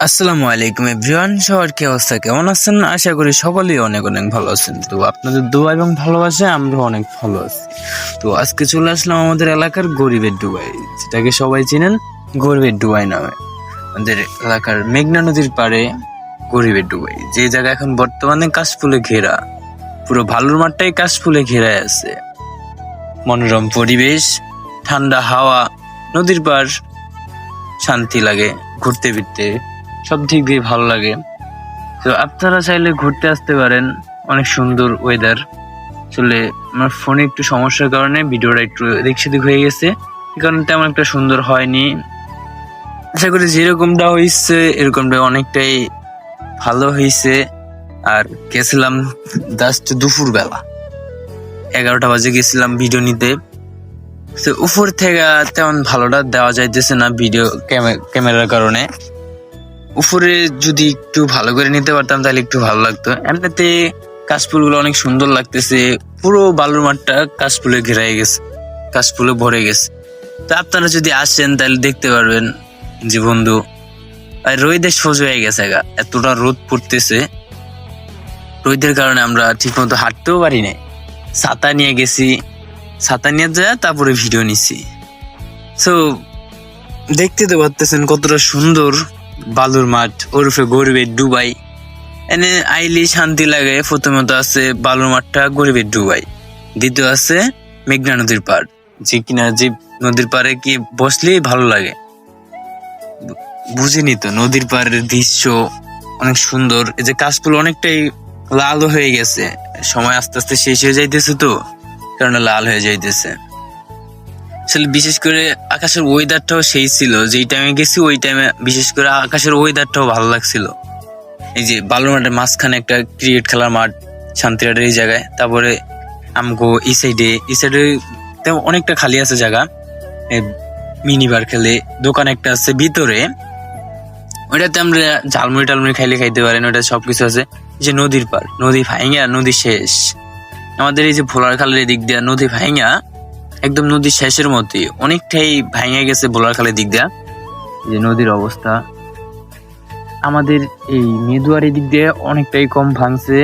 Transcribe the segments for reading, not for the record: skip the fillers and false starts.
আসসালামু আলাইকুম এভরিওয়ান, সবার কি অবস্থা, কেমন আছেন? আশা করি সকলেই অনেক অনেক ভালো আছেন। তো আপনাদের দোয়া এবং ভালোবাসে আমরা অনেক ভালো আছি। তো আজকে চলে আসলাম আমাদের এলাকার গরিবের ডুবাই, যেটাকে সবাই চিনেন গরিবের ডুবাই নামে। আমাদের এলাকার মেঘনা নদীর পাড়ে গরিবের ডুবাই, যে জায়গা এখন বর্তমানে কাশফুলে ঘেরা, পুরো ভালুর মাঠটাই কাশফুলে ঘেরা আছে। মনোরম পরিবেশ, ঠান্ডা হাওয়া, নদীর পাড়, শান্তি লাগে ঘুরতে ফিরতে, সব দিক দিয়ে ভালো লাগে। তো আপনারা চাইলে ঘুরতে আসতে পারেন, অনেক সুন্দর ওয়েদার। আসলে আমার ফোনে একটু সমস্যার কারণে ভিডিওটা একটু এদিক সেদিক হয়ে গেছে, এই কারণে তেমন একটা সুন্দর হয়নি। আশা করি যেরকমটা হয়েছে এরকমটা অনেকটাই ভালো হয়েছে। আর গেছিলাম জাস্ট দুপুর বেলা, 11টা বাজে গেছিলাম ভিডিও নিতে। তো উপর থেকে তেমন ভালোটা দেওয়া যাইতেছে না ভিডিও ক্যামেরার কারণে। উপরে যদি একটু ভালো করে নিতে পারতাম তাহলে একটু ভালো লাগতো। এমনিতে কাশফুলগুলো অনেক সুন্দর লাগতেছে, পুরো বালুর মাঠটা কাশফুলে ঘেরাই গেছে, কাশফুলে ভরে গেছে। তো আপনারা যদি আসেন তাহলে দেখতে পারবেন যে বন্ধু, আর রোদে সোজ হয়ে গেছে গা, এতটা রোদ পড়তেছে। রোদের কারণে আমরা ঠিক মতো হাঁটতেও পারি না। ছাতা নিয়ে গেছি, ছাতা নিয়ে যায় তারপরে ভিডিও নিছি। তো দেখতে তো পারতেছেন কতটা সুন্দর বালুর মাঠ, ওরফে গরিবের ডুবাই। এনে আইলি শান্তি লাগে। প্রথমত আছে বালুর মাঠটা গরিবের ডুবাই, দ্বিতীয় আছে মেঘনা নদীর পাড়, যে কিনা যে নদীর পাড়ে কি বসলেই ভালো লাগে। বুঝিনি তো, নদীর পাড়ের দৃশ্য অনেক সুন্দর। এই যে কাশফুল অনেকটাই লাল হয়ে গেছে, সময় আস্তে আস্তে শেষ হয়ে যাইতেছে, তো কারণে লাল হয়ে যাইতেছে। আসলে বিশেষ করে আকাশের ওয়েদারটাও সেই ছিল, যেই টাইমে গেছি ওই টাইমে বিশেষ করে আকাশের ওয়েদারটাও ভালো লাগছিল। এই যে বালুর মাঠের মাঝখানে একটা ক্রিকেট খেলার মাঠ, শান্তিরাটের এই জায়গায়। তারপরে আমগো এই সাইডে তেমন অনেকটা খালি আছে জায়গা, মিনি বার খেলে, দোকান একটা আছে ভিতরে, ওইটাতে আমরা ঝালমুড়ি টালমুড়ি খাইতে পারেন, ওইটা সবকিছু আছে। যে নদীর পার, নদী ভাইঙ্গা নদী শেষ। আমাদের এই যে ভোলার খালের দিক দিয়া নদী ভাইঙ্গা একদম নদীর শেষের মধ্যে, অনেকটাই ভাঙে গেছে ভোলার খালের দিক দিয়া। যে নদীর অবস্থা আমাদের এই মেদুয়ারি দিক দিয়ে অনেকটাই কম ভাঙছে।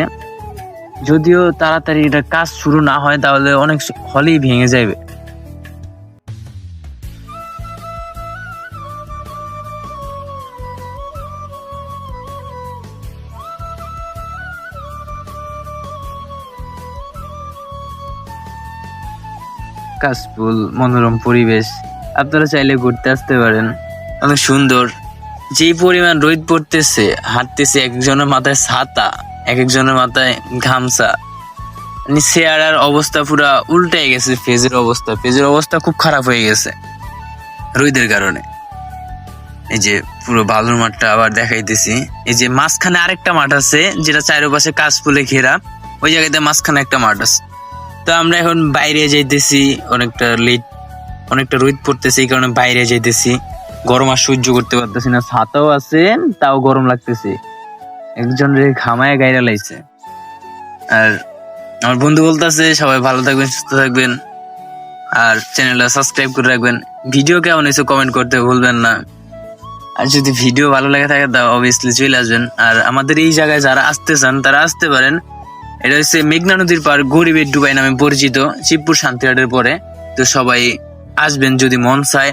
যদিও তাড়াতাড়ি এটা কাজ শুরু না হয় তাহলে অনেক হলেই ভেঙে যাবে। কাশফুল, মনোরম পরিবেশ, আপনারা চাইলে ঘুরতে আসতে পারেন, অনেক সুন্দর। যে পরিমাণ রোদ পড়তেছে, হাঁটতেছে, একজনের মাথায় ছাতা, একজনের মাথায় গামছা, চেহারার অবস্থা পুরা উল্টে গেছে। ফেজের অবস্থা খুব খারাপ হয়ে গেছে রোদের কারণে। এই যে পুরো বালুর মাঠটা আবার দেখাইতেছি। এই যে মাঝখানে আরেকটা মাঠ আছে, যেটা চারপাশে কাশফুলে ঘেরা, ওই জায়গাতে মাঝখানে একটা মাঠ আছে। তো আমরা এখন বাইরে যাইতেছি, অনেকটা রোদ পড়তেছে, এই কারণে বাইরে যাইতেছি। গরম আর সহ্য করতে পারতেছি না, ছাতাও আছে তাও গরম লাগতেছে, একজন রে ঘামায় গাইরা লাইছে। আর আমার বন্ধু বলতেছে সবাই ভালো থাকবেন, সুস্থ থাকবেন, আর চ্যানেলটা সাবস্ক্রাইব করে রাখবেন। ভিডিও কেমন হয়েছে কমেন্ট করতে ভুলবেন না। আর যদি ভিডিও ভালো লাগে থাকে তা অবভিয়াসলি চলে আসবেন। আর আমাদের এই জায়গায় যারা আসতে চান তারা আসতে পারেন। এটা হচ্ছে মেঘনা নদীর পাড়, গরিবের ডুবাই নামে পরিচিত, শিবপুর শান্তিরাটের পরে। তো সবাই আসবেন যদি মন চায়।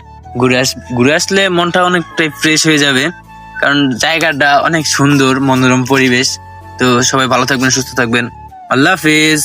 ঘুরে আসলে মনটা অনেকটাই ফ্রেশ হয়ে যাবে, কারণ জায়গাটা অনেক সুন্দর, মনোরম পরিবেশ। তো সবাই ভালো থাকবেন, সুস্থ থাকবেন। আল্লাহ হাফেজ।